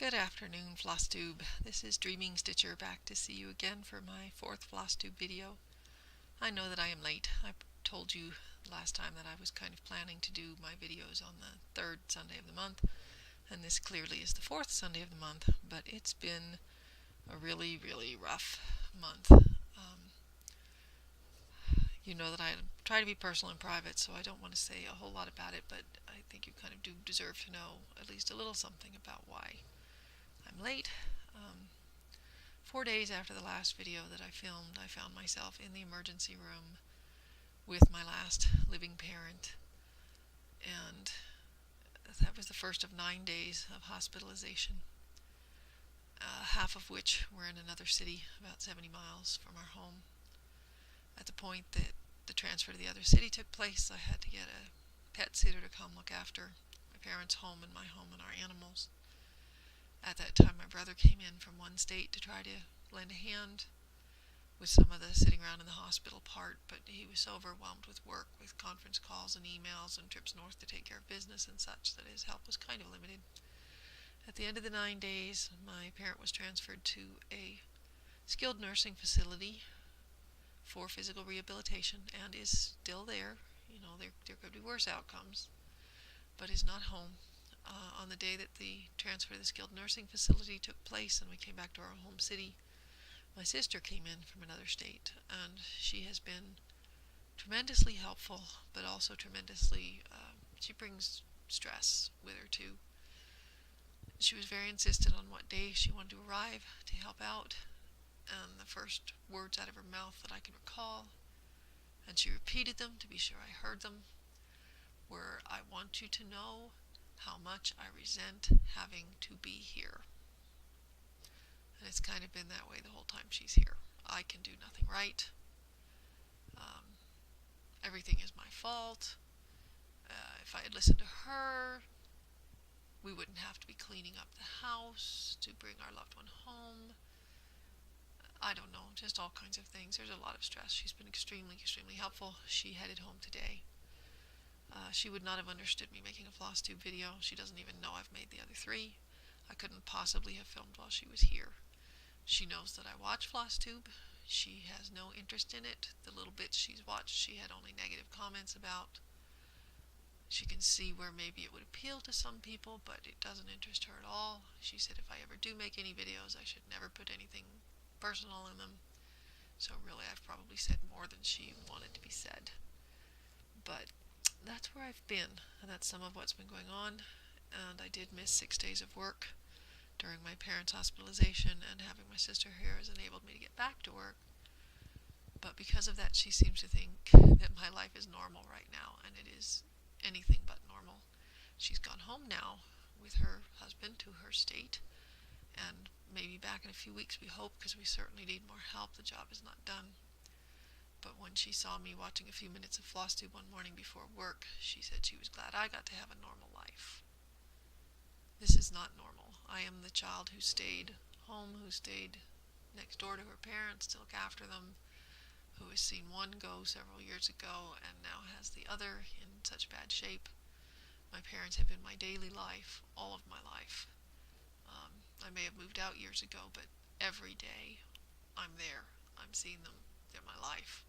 Good afternoon, flosstube. This is Dreamingstitcher back to see you again for my fourth flosstube video. I know that I am late. I told you last time that I was kind of planning to do my videos on the third Sunday of the month, and this clearly is the fourth Sunday of the month, but it's been a really, really rough month. You know that I try to be personal and private, so I don't want to say a whole lot about it, but I think you kind of do deserve to know at least a little something about why I'm late. 4 days after the last video that I filmed, I found myself in the emergency room with my last living parent, and that was the first of 9 days of hospitalization, half of which were in another city about 70 miles from our home. At the point that the transfer to the other city took place, I had to get a pet sitter to come look after my parents' home and my home and our animals. At that time, my brother came in from one state to try to lend a hand with some of the sitting around in the hospital part, but he was so overwhelmed with work, with conference calls and emails and trips north to take care of business and such, that his help was kind of limited. At the end of the 9 days, my parent was transferred to a skilled nursing facility for physical rehabilitation and is still there. You know, there could be worse outcomes, but is not home. On the day that the transfer to the skilled nursing facility took place and we came back to our home city, my sister came in from another state, and she has been tremendously helpful, but also tremendously, she brings stress with her too. She was very insistent on what day she wanted to arrive to help out, and the first words out of her mouth that I can recall, and she repeated them to be sure I heard them, were, "I want you to know how much I resent having to be here." And it's kind of been that way the whole time she's here. I can do nothing right. Everything is my fault. If I had listened to her, we wouldn't have to be cleaning up the house to bring our loved one home. I don't know, just all kinds of things. There's a lot of stress. She's been extremely, extremely helpful. She headed home today. She would not have understood me making a flosstube video. She doesn't even know I've made the other 3. I couldn't possibly have filmed while she was here. She knows that I watch flosstube. She has no interest in it. The little bits she's watched, she had only negative comments about. She can see where maybe it would appeal to some people, but it doesn't interest her at all. She said if I ever do make any videos, I should never put anything personal in them. So really, I've probably said more than she wanted to be said. But that's where I've been, and that's some of what's been going on. And I did miss 6 days of work during my parents' hospitalization, and having my sister here has enabled me to get back to work. But because of that, she seems to think that my life is normal right now, and it is anything but normal. She's gone home now with her husband to her state, and maybe back in a few weeks, we hope, because we certainly need more help. The job is not done. But when she saw me watching a few minutes of flosstube one morning before work, she said she was glad I got to have a normal life. This is not normal. I am the child who stayed home, who stayed next door to her parents to look after them, who has seen one go several years ago and now has the other in such bad shape. My parents have been my daily life, all of my life. I may have moved out years ago, but every day I'm there. I'm seeing them. They're my life.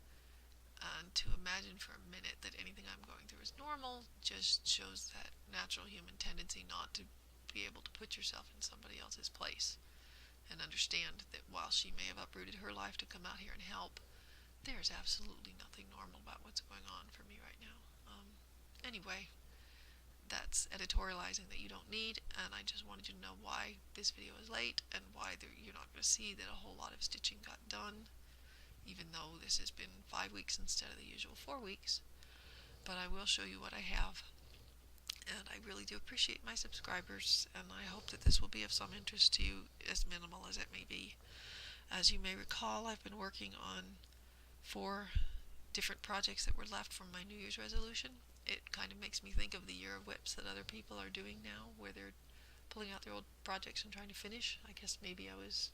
And to imagine for a minute that anything I'm going through is normal just shows that natural human tendency not to be able to put yourself in somebody else's place and understand that while she may have uprooted her life to come out here and help, there's absolutely nothing normal about what's going on for me right now. Anyway, that's editorializing that you don't need, and I just wanted you to know why this video is late and why you're not going to see that a whole lot of stitching got done, even though this has been 5 weeks instead of the usual 4 weeks. But I will show you what I have, and I really do appreciate my subscribers, and I hope that this will be of some interest to you, as minimal as it may be. As you may recall, I've been working on 4 different projects that were left from my New Year's resolution. It kind of makes me think of the year of whips that other people are doing now, where they're pulling out their old projects and trying to finish. I guess maybe I was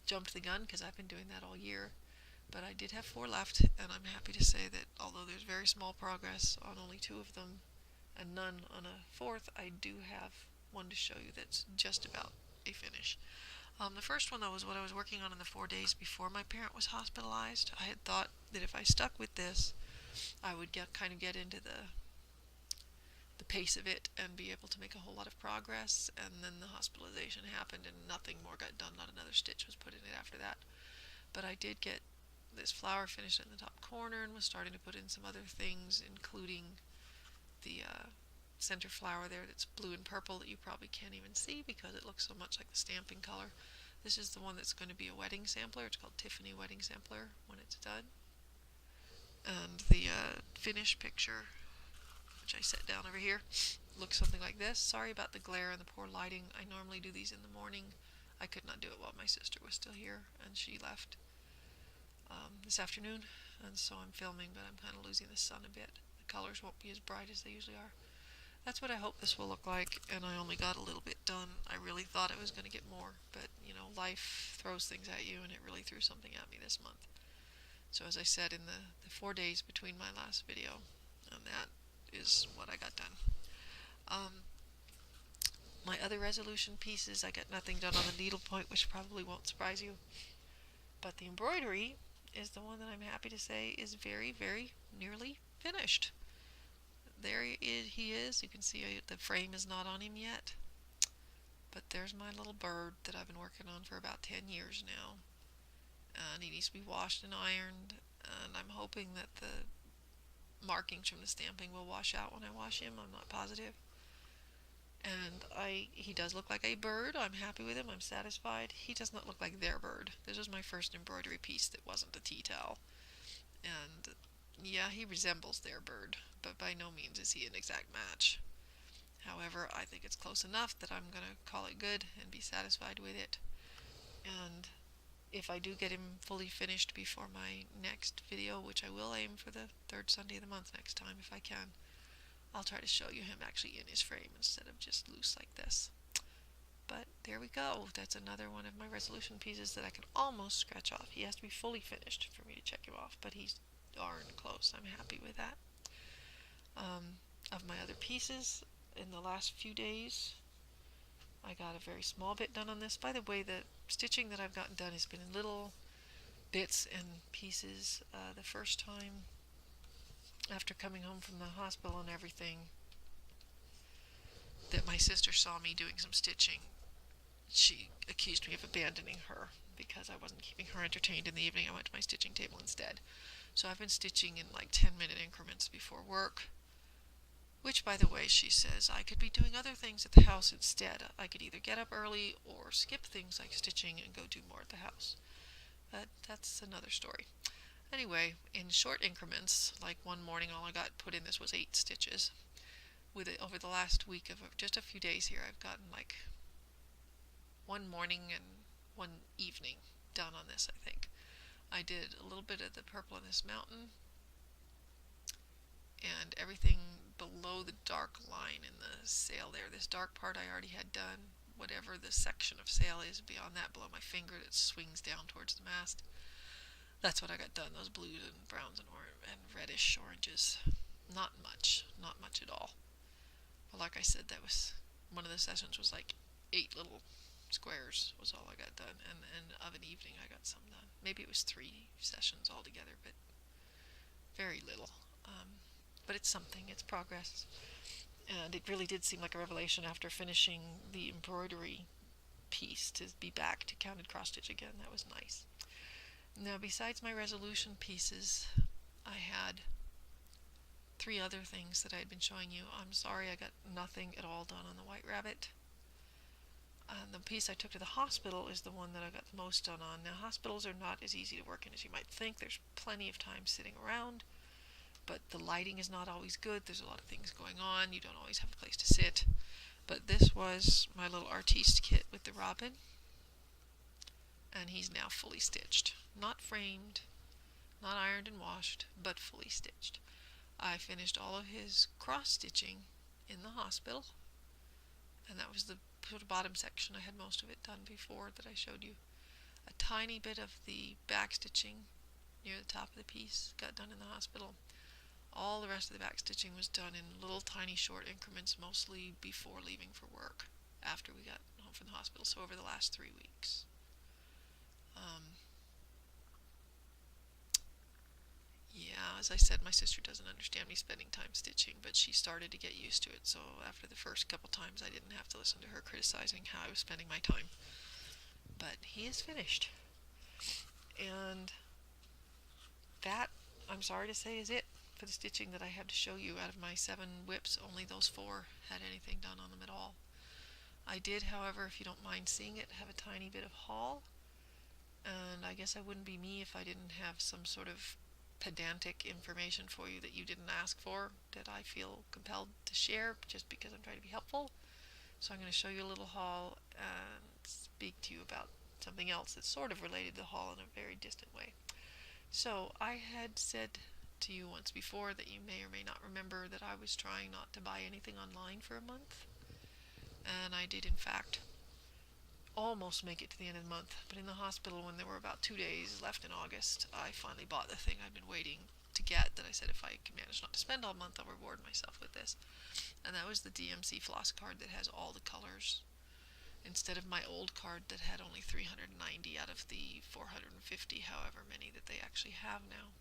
jumped the gun because I've been doing that all year. But I did have 4 left, and I'm happy to say that although there's very small progress on only 2 of them and none on a 4th, I do have one to show you that's just about a finish. The first one, though, was what I was working on in the 4 days before my parent was hospitalized. I had thought that if I stuck with this, I would kind of get into the pace of it and be able to make a whole lot of progress. And then the hospitalization happened and nothing more got done. Not another stitch was put in it after that. But I did get this flower finished in the top corner and was starting to put in some other things, including the center flower there that's blue and purple that you probably can't even see because it looks so much like the stamping color. This is the one that's going to be a wedding sampler. It's called Tiffany Wedding Sampler when it's done. And the finished picture, which I set down over here, looks something like this. Sorry about the glare and the poor lighting. I normally do these in the morning. I could not do it while my sister was still here, and she left this afternoon, and so I'm filming, but I'm kind of losing the sun a bit. The colors won't be as bright as they usually are. That's what I hope this will look like, and I only got a little bit done. I really thought I was going to get more, but, you know, life throws things at you, and it really threw something at me this month. So as I said, in the 4 days between my last video, and that is what I got done. My other resolution pieces, I got nothing done on the needlepoint, which probably won't surprise you. But the embroidery is the one that I'm happy to say is very, very nearly finished. There he is. You can see the frame is not on him yet. But there's my little bird that I've been working on for about 10 years now. And he needs to be washed and ironed. And I'm hoping that the markings from the stamping will wash out when I wash him. I'm not positive. And he does look like a bird. I'm happy with him. I'm satisfied. He does not look like their bird. This was my first embroidery piece that wasn't a tea towel. And yeah, he resembles their bird, but by no means is he an exact match. However, I think it's close enough that I'm going to call it good and be satisfied with it. And if I do get him fully finished before my next video, which I will aim for the 3rd Sunday of the month next time if I can, I'll try to show you him actually in his frame instead of just loose like this. But there we go. That's another one of my resolution pieces that I can almost scratch off. He has to be fully finished for me to check him off, but he's darn close. I'm happy with that. Of my other pieces, in the last few days, I got a very small bit done on this. By the way, the stitching that I've gotten done has been in little bits and pieces. The first time after coming home from the hospital and everything, that my sister saw me doing some stitching, she accused me of abandoning her because I wasn't keeping her entertained in the evening. I went to my stitching table instead. So I've been stitching in like 10-minute increments before work, which, by the way, she says I could be doing other things at the house instead. I could either get up early or skip things like stitching and go do more at the house. But that's another story. Anyway, in short increments, like one morning all I got put in this was 8 stitches. With it over the last week of just a few days here, I've gotten like one morning and one evening done on this, I think. I did a little bit of the purple in this mountain, and everything below the dark line in the sail there. This dark part I already had done. Whatever the section of sail is beyond that, below my finger that swings down towards the mast, that's what I got done. Those blues and browns and reddish oranges. Not much at all. But like I said, that was one of the sessions was like 8 little squares was all I got done, and of an evening I got some done. Maybe it was 3 sessions altogether, but very little. But it's something. It's progress. And it really did seem like a revelation after finishing the embroidery piece to be back to counted cross stitch again. That was nice. Now, besides my resolution pieces, I had 3 other things that I had been showing you. I'm sorry I got nothing at all done on the White Rabbit. The piece I took to the hospital is the one that I got the most done on. Now, hospitals are not as easy to work in as you might think. There's plenty of time sitting around, but the lighting is not always good. There's a lot of things going on. You don't always have a place to sit. But this was my little artiste kit with the robin, and he's now fully stitched. Not framed, not ironed and washed, but fully stitched. I finished all of his cross-stitching in the hospital, and that was the sort of bottom section. I had most of it done before that I showed you. A tiny bit of the back stitching near the top of the piece got done in the hospital. All the rest of the back stitching was done in little tiny short increments, mostly before leaving for work, after we got home from the hospital, so over the last 3 weeks. Yeah, as I said, my sister doesn't understand me spending time stitching, but she started to get used to it, so after the first couple times I didn't have to listen to her criticizing how I was spending my time. But he is finished. And that, I'm sorry to say, is it for the stitching that I have to show you. Out of my 7 whips, only those 4 had anything done on them at all. I did, however, if you don't mind seeing it, have a tiny bit of haul. And I guess I wouldn't be me if I didn't have some sort of pedantic information for you that you didn't ask for, that I feel compelled to share just because I'm trying to be helpful. So I'm going to show you a little haul and speak to you about something else that's sort of related to the haul in a very distant way. So I had said to you once before that you may or may not remember that I was trying not to buy anything online for a month. And I did, in fact, almost make it to the end of the month, but in the hospital when there were about 2 days left in August, I finally bought the thing I'd been waiting to get, that I said if I can manage not to spend all month, I'll reward myself with this. And that was the DMC Philosopher card that has all the colors, instead of my old card that had only 390 out of the 450, however many that they actually have now.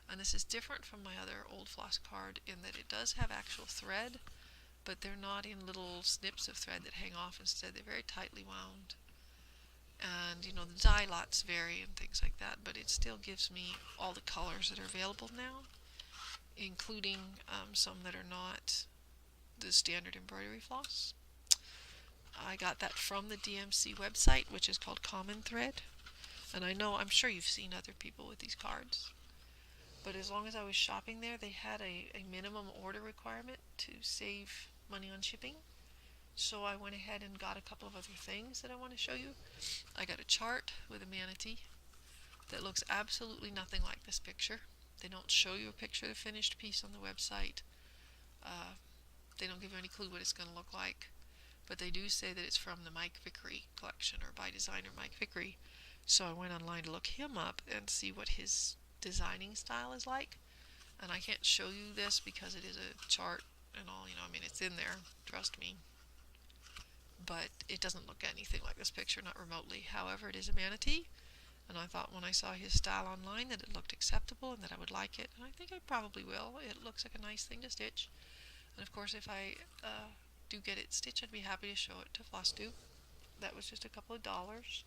And this is different from my other old floss card in that it does have actual thread, but they're not in little snips of thread that hang off. Instead, they're very tightly wound. And, you know, the dye lots vary and things like that, but it still gives me all the colors that are available now, including some that are not the standard embroidery floss. I got that from the DMC website, which is called Common Thread. And I'm sure you've seen other people with these cards. But as long as I was shopping there, they had a minimum order requirement to save money on shipping. So I went ahead and got a couple of other things that I want to show you. I got a chart with a manatee that looks absolutely nothing like this picture. They don't show you a picture of the finished piece on the website. They don't give you any clue what it's going to look like. But they do say that it's from the Mike Vickery collection, or by designer Mike Vickery. So I went online to look him up and see what his designing style is like. And I can't show you this because it is a chart and all, I mean, it's in there, trust me. But it doesn't look anything like this picture, not remotely. However, it is a manatee, and I thought when I saw his style online that it looked acceptable and that I would like it, and I think I probably will. It looks like a nice thing to stitch. And of course, if I do get it stitched, I'd be happy to show it to flosstube. That was just a couple of dollars.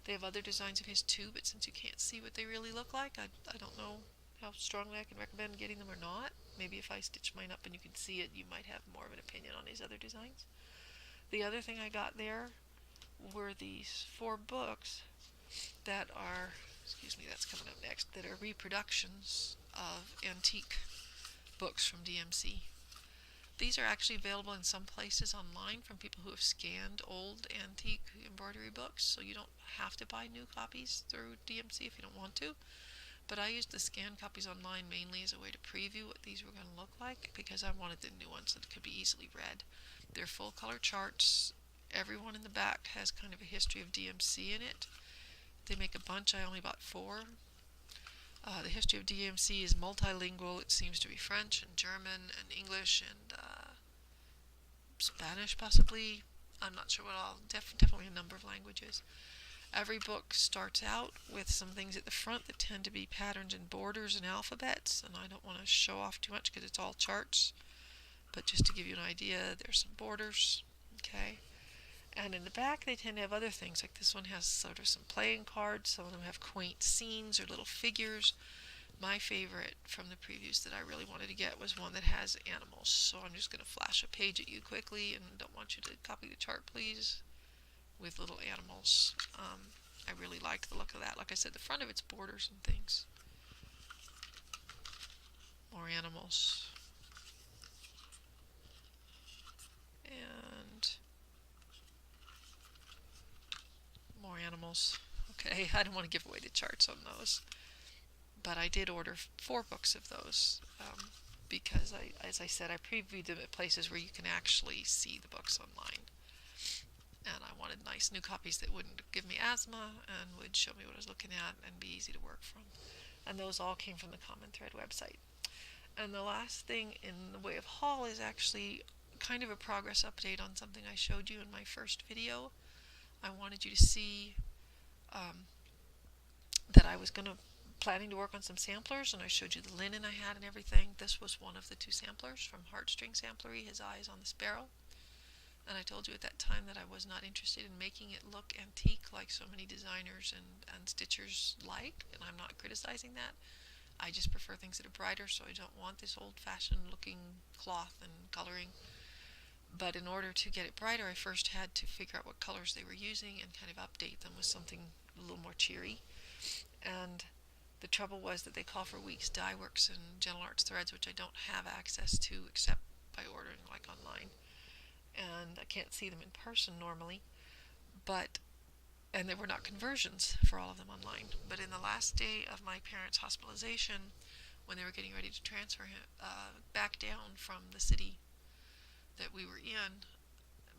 They have other designs of his too, but since you can't see what they really look like, I don't know how strongly I can recommend getting them or not. Maybe if I stitch mine up and you can see it, you might have more of an opinion on his other designs. The other thing I got there were these 4 books that are, that's coming up next, that are reproductions of antique books from DMC. These are actually available in some places online from people who have scanned old antique embroidery books, so you don't have to buy new copies through DMC if you don't want to. But I used the scanned copies online mainly as a way to preview what these were going to look like, because I wanted the new ones that could be easily read. They're full color charts. Everyone in the back has kind of a history of DMC in it. They make a bunch. I only bought 4. The history of DMC is multilingual. It seems to be French and German and English and Spanish possibly. I'm not sure what all. Definitely a number of languages. Every book starts out with some things at the front that tend to be patterns and borders and alphabets, and I don't want to show off too much because it's all charts. But just to give you an idea, there's some borders, okay? And in the back, they tend to have other things, like this one has sort of some playing cards. Some of them have quaint scenes or little figures. My favorite from the previews that I really wanted to get was one that has animals. So I'm just going to flash a page at you quickly, and don't want you to copy the chart, please, with little animals. I really liked the look of that. Like I said, the front of it's borders and things. More animals. And more animals. Okay, I don't want to give away the charts on those. But I did order 4 books of those because, as I said, I previewed them at places where you can actually see the books online. And I wanted nice new copies that wouldn't give me asthma and would show me what I was looking at and be easy to work from. And those all came from the Common Thread website. And the last thing in the way of haul is actually kind of a progress update on something I showed you in my first video. I wanted you to see that I was planning to work on some samplers, and I showed you the linen I had and everything. This was one of the 2 samplers from Heartstring Samplery, His Eyes on the Sparrow. And I told you at that time that I was not interested in making it look antique like so many designers and stitchers like, and I'm not criticizing that. I just prefer things that are brighter, so I don't want this old-fashioned looking cloth and coloring. But in order to get it brighter, I first had to figure out what colors they were using and kind of update them with something a little more cheery. And the trouble was that they call for Weeks Dye Works and Gentle Arts threads, which I don't have access to except by ordering like online. And I can't see them in person normally, and there were not conversions for all of them online. But in the last day of my parents' hospitalization, when they were getting ready to transfer him back down from the city that we were in,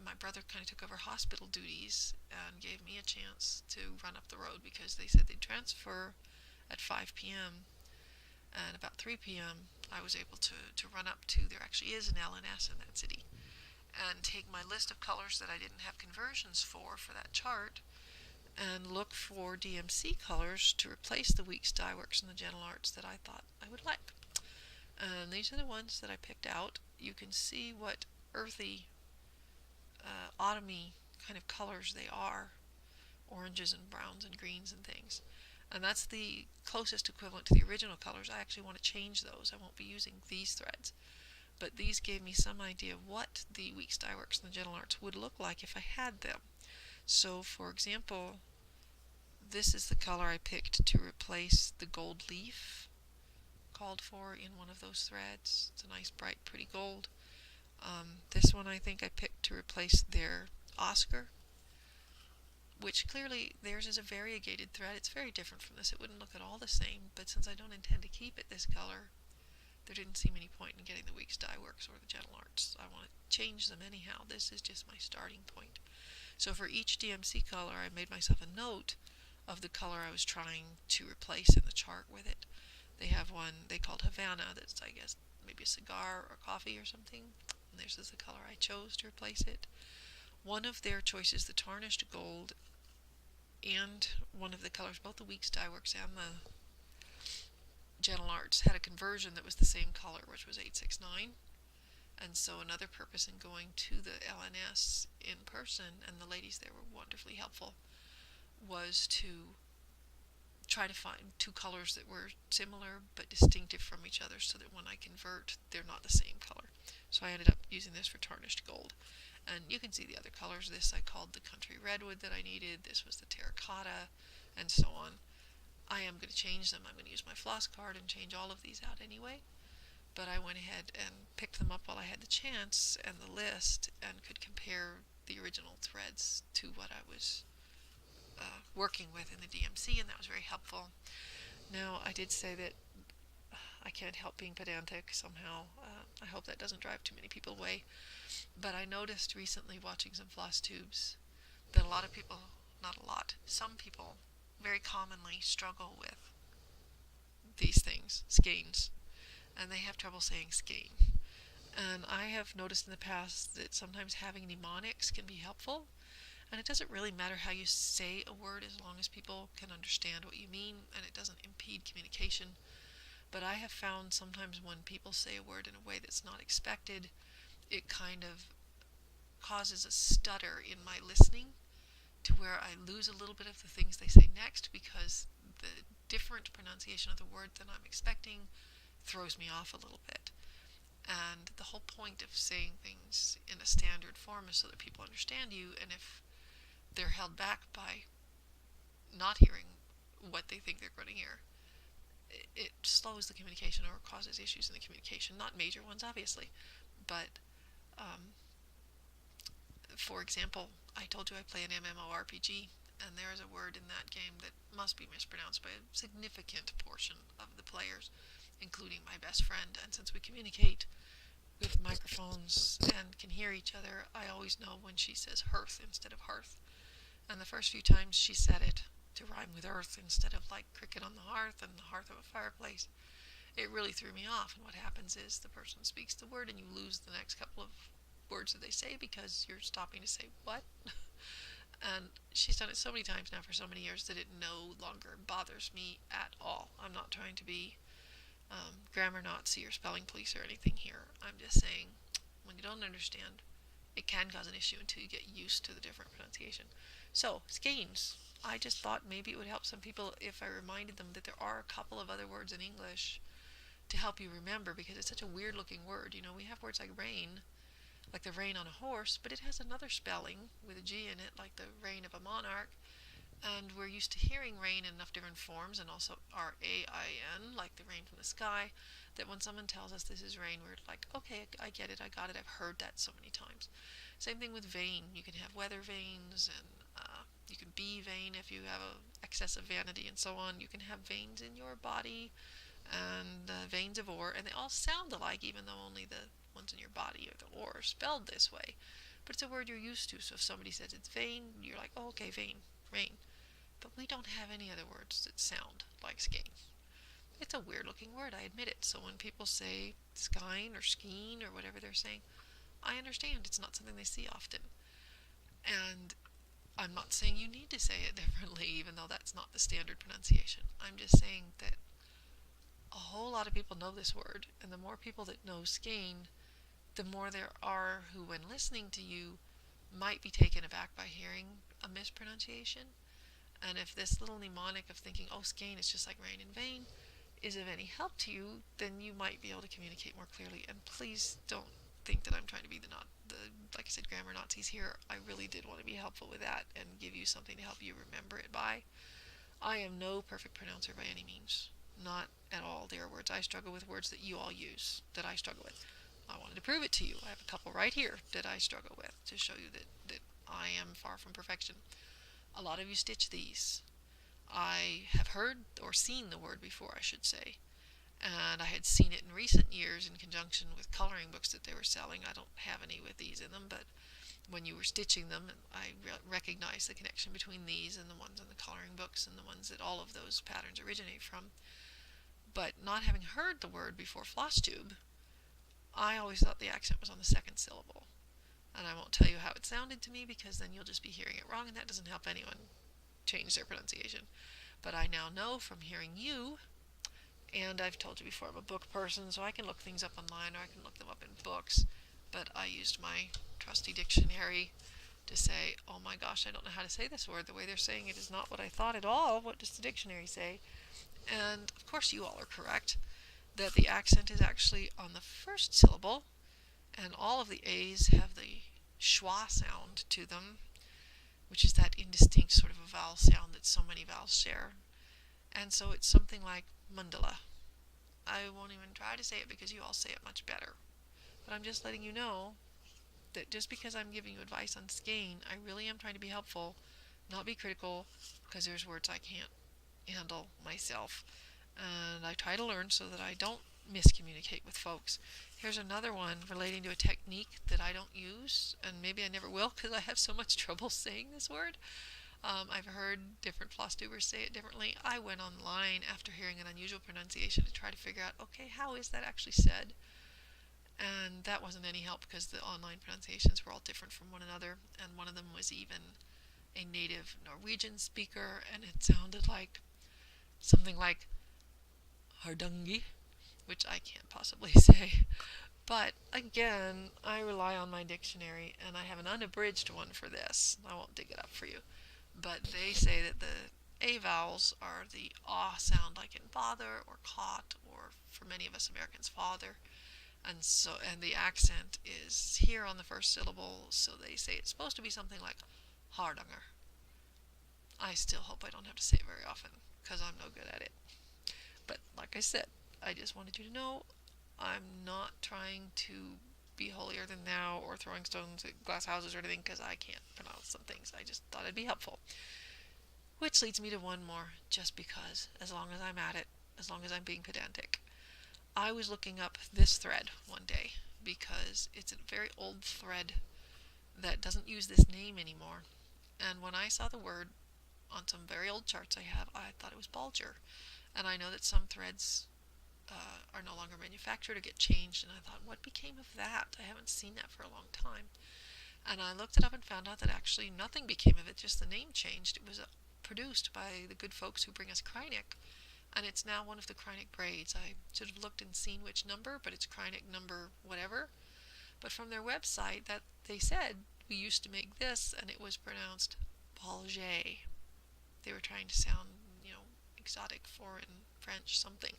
my brother kind of took over hospital duties and gave me a chance to run up the road, because they said they'd transfer at 5 p.m. and about 3 p.m. I was able to run up to, there actually is an LNS in that city, and take my list of colors that I didn't have conversions for that chart, and look for DMC colors to replace the Weeks Dye Works and the Gentle Arts that I thought I would like. And these are the ones that I picked out. You can see what earthy, autumny kind of colors they are, oranges and browns and greens and things. And that's the closest equivalent to the original colors. I actually want to change those. I won't be using these threads. But these gave me some idea of what the Weeks Dye Works and the Gentle Arts would look like if I had them. So, for example, this is the color I picked to replace the gold leaf called for in one of those threads. It's a nice, bright, pretty gold. This one I think I picked to replace their Oscar, which clearly theirs is a variegated thread. It's very different from this. It wouldn't look at all the same, but since I don't intend to keep it this color, there didn't seem any point in getting the Weeks Dye Works or the Gentle Arts. I want to change them anyhow. This is just my starting point. So for each DMC color, I made myself a note of the color I was trying to replace in the chart with it. They have one they called Havana that's, I guess, maybe a cigar or coffee or something. And this is the color I chose to replace it. One of their choices, the tarnished gold, and one of the colors, both the Weeks Dye Works and the Gentle Arts, had a conversion that was the same color, which was 869. And so another purpose in going to the LNS in person, and the ladies there were wonderfully helpful, was to try to find 2 colors that were similar but distinctive from each other, so that when I convert, they're not the same color. So I ended up using this for tarnished gold. And you can see the other colors. This I called the country redwood that I needed. This was the terracotta, and so on. I am going to change them. I'm going to use my floss card and change all of these out anyway. But I went ahead and picked them up while I had the chance and the list, and could compare the original threads to what I was working with in the DMC, and that was very helpful. Now, I did say that I can't help being pedantic somehow. I hope that doesn't drive too many people away. But I noticed recently, watching some floss tubes, that a lot of people, not a lot, some people very commonly struggle with these things, skeins, and they have trouble saying skein. And I have noticed in the past that sometimes having mnemonics can be helpful, and it doesn't really matter how you say a word as long as people can understand what you mean and it doesn't impede communication. But I have found sometimes when people say a word in a way that's not expected, it kind of causes a stutter in my listening, to where I lose a little bit of the things they say next, because the different pronunciation of the word than I'm expecting throws me off a little bit. And the whole point of saying things in a standard form is so that people understand you, and if they're held back by not hearing what they think they're going to hear, it slows the communication or causes issues in the communication. Not major ones, obviously, but for example, I told you I play an MMORPG, and there is a word in that game that must be mispronounced by a significant portion of the players, including my best friend. And since we communicate with microphones and can hear each other, I always know when she says hearth instead of hearth. And the first few times she said it to rhyme with earth instead of like cricket on the hearth and the hearth of a fireplace, it really threw me off. And what happens is the person speaks the word and you lose the next couple of words that they say because you're stopping to say what. And she's done it so many times now for so many years that it no longer bothers me at all. I'm not trying to be grammar Nazi or spelling police or anything here. I'm just saying, when you don't understand, it can cause an issue until you get used to the different pronunciation. So, skeins. I just thought maybe it would help some people if I reminded them that there are a couple of other words in English to help you remember, because it's such a weird looking word. You know, we have words like rain, like the reign on a horse, but it has another spelling with a G in it, like the reign of a monarch. And we're used to hearing rain in enough different forms, and also R-A-I-N, like the rain from the sky, that when someone tells us this is rain, we're like, okay, I get it, I got it, I've heard that so many times. Same thing with vein. You can have weather vanes, and you can be vain if you have a excess of vanity and so on. You can have veins in your body, and veins of ore, and they all sound alike, even though only the ones in your body or the ore are spelled this way. But it's a word you're used to, so if somebody says it's vein, you're like, oh, okay, vein, rain. But we don't have any other words that sound like skein. It's a weird looking word, I admit it. So when people say skine or skeen or whatever they're saying, I understand it's not something they see often. And I'm not saying you need to say it differently, even though that's not the standard pronunciation. I'm just saying that a whole lot of people know this word, and the more people that know skein, the more there are who, when listening to you, might be taken aback by hearing a mispronunciation. And if this little mnemonic of thinking, oh, skein is just like rain and vein, is of any help to you, then you might be able to communicate more clearly. And please don't think that I'm trying to be the like I said, grammar Nazis here. I really did want to be helpful with that and give you something to help you remember it by. I am no perfect pronouncer by any means. Not at all. There are words I struggle with, words that you all use that I struggle with. I wanted to prove it to you. I have a couple right here that I struggle with to show you that I am far from perfection. A lot of you stitch these. I have heard or seen the word before, I should say, and I had seen it in recent years in conjunction with coloring books that they were selling. I don't have any with these in them, but when you were stitching them, I recognized the connection between these and the ones in the coloring books and the ones that all of those patterns originate from. But not having heard the word before flosstube, I always thought the accent was on the second syllable. And I won't tell you how it sounded to me, because then you'll just be hearing it wrong, and that doesn't help anyone change their pronunciation. But I now know from hearing you, and I've told you before, I'm a book person, so I can look things up online or I can look them up in books. But I used my trusty dictionary to say, oh my gosh, I don't know how to say this word. The way they're saying it is not what I thought at all. What does the dictionary say? And of course you all are correct, that the accent is actually on the first syllable, and all of the A's have the schwa sound to them, which is that indistinct sort of a vowel sound that so many vowels share. And so it's something like mandala. I won't even try to say it because you all say it much better. But I'm just letting you know that just because I'm giving you advice on skein, I really am trying to be helpful, not be critical, because there's words I can't handle myself. And I try to learn so that I don't miscommunicate with folks. Here's another one relating to a technique that I don't use, and maybe I never will because I have so much trouble saying this word. I've heard different flosstubers say it differently. I went online after hearing an unusual pronunciation to try to figure out, okay, how is that actually said? And that wasn't any help because the online pronunciations were all different from one another, and one of them was even a native Norwegian speaker, and it sounded like something like hardungi, which I can't possibly say. But again, I rely on my dictionary, and I have an unabridged one for this. I won't dig it up for you. But they say that the A vowels are the ah sound, like in bother or caught, or for many of us Americans, father. And the accent is here on the first syllable, so they say it's supposed to be something like hardanger. I still hope I don't have to say it very often, because I'm no good at it. But like I said, I just wanted you to know I'm not trying to be holier than thou or throwing stones at glass houses or anything, because I can't pronounce some things. I just thought it'd be helpful. Which leads me to one more, just because, as long as I'm at it, as long as I'm being pedantic. I was looking up this thread one day because it's a very old thread that doesn't use this name anymore. And when I saw the word on some very old charts I have, I thought it was Bulger. And I know that some threads are no longer manufactured or get changed. And I thought, what became of that? I haven't seen that for a long time. And I looked it up and found out that actually nothing became of it, just the name changed. It was produced by the good folks who bring us Krynic, and it's now one of the Krynic braids. I should have looked and seen which number, but it's Krynic number whatever. But from their website, that they said we used to make this, and it was pronounced Bolger. They were trying to sound, exotic, foreign, French, something.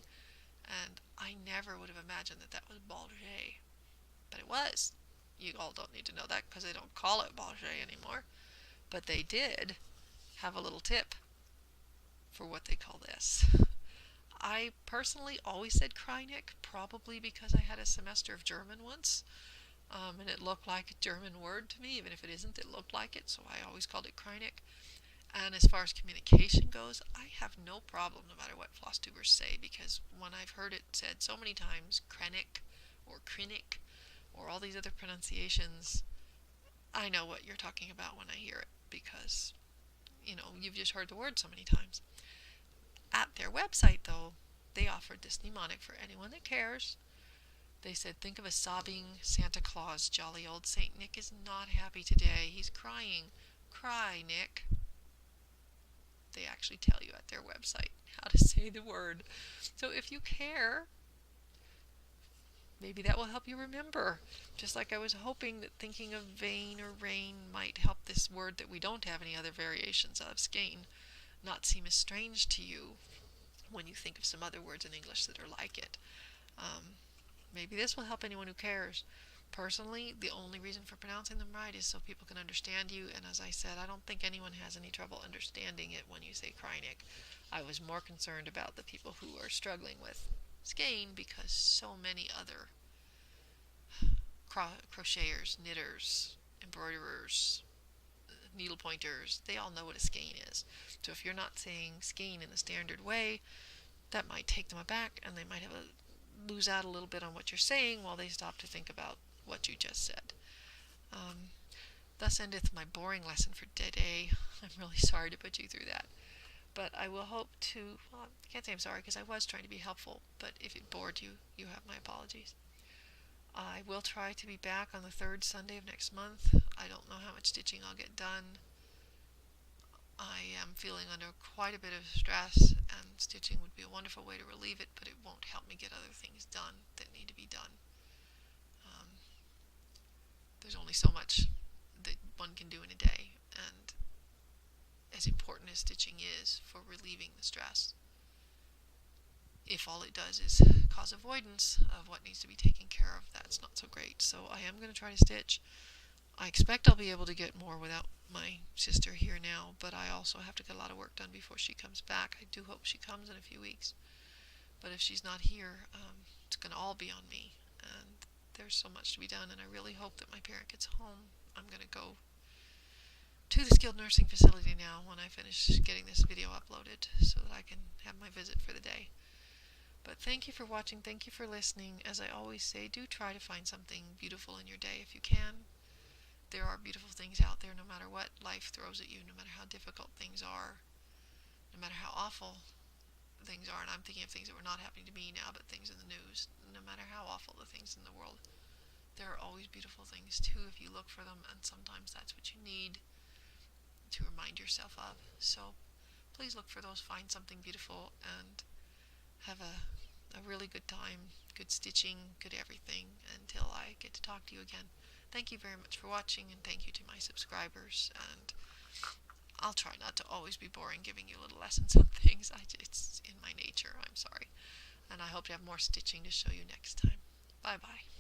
And I never would have imagined that that was Bolger. But it was. You all don't need to know that because they don't call it Bolger anymore. But they did have a little tip for what they call this. I personally always said Krynic, probably because I had a semester of German once. And it looked like a German word to me. Even if it isn't, it looked like it. So I always called it Krynic. And as far as communication goes, I have no problem no matter what floss tubers say, because when I've heard it said so many times, Krynic or Krynic or all these other pronunciations, I know what you're talking about when I hear it, because, you've just heard the word so many times. At their website, though, they offered this mnemonic for anyone that cares. They said, think of a sobbing Santa Claus. Jolly old Saint Nick is not happy today. He's crying. Cry, Nick. They actually tell you at their website how to say the word. So if you care, maybe that will help you remember. Just like I was hoping that thinking of vein or rain might help this word that we don't have any other variations of, skein, not seem as strange to you when you think of some other words in English that are like it. Maybe this will help anyone who cares. Personally, the only reason for pronouncing them right is so people can understand you, and as I said, I don't think anyone has any trouble understanding it when you say Krynic. I was more concerned about the people who are struggling with skein, because so many other crocheters, knitters, embroiderers, needle pointers, they all know what a skein is. So if you're not saying skein in the standard way, that might take them aback, and they might lose out a little bit on what you're saying while they stop to think about what you just said. Thus endeth my boring lesson for today. I'm really sorry to put you through that. But I will hope to, I can't say I'm sorry because I was trying to be helpful, but if it bored you, you have my apologies. I will try to be back on the third Sunday of next month. I don't know how much stitching I'll get done. I am feeling under quite a bit of stress, and stitching would be a wonderful way to relieve it, but it won't help me get other things done that need to be done. There's only so much that one can do in a day, and as important as stitching is for relieving the stress, if all it does is cause avoidance of what needs to be taken care of, that's not so great. So I am going to try to stitch. I expect I'll be able to get more without my sister here now, but I also have to get a lot of work done before she comes back. I do hope she comes in a few weeks. But if she's not here, it's going to all be on me. And there's so much to be done, and I really hope that my parent gets home. I'm going to go to the skilled nursing facility now when I finish getting this video uploaded so that I can have my visit for the day. But thank you for watching. Thank you for listening. As I always say, do try to find something beautiful in your day if you can. There are beautiful things out there no matter what life throws at you, no matter how difficult things are, no matter how awful things are. And I'm thinking of things that were not happening to me now, but things in the news. No matter how awful the things in the world, there are always beautiful things too if you look for them, and sometimes that's what you need to remind yourself of. So please look for those, find something beautiful, and have a really good time, good stitching, good everything, until I get to talk to you again. Thank you very much for watching, and thank you to my subscribers, and I'll try not to always be boring giving you little lessons on things. It's in my nature, I'm sorry. And I hope to have more stitching to show you next time. Bye-bye.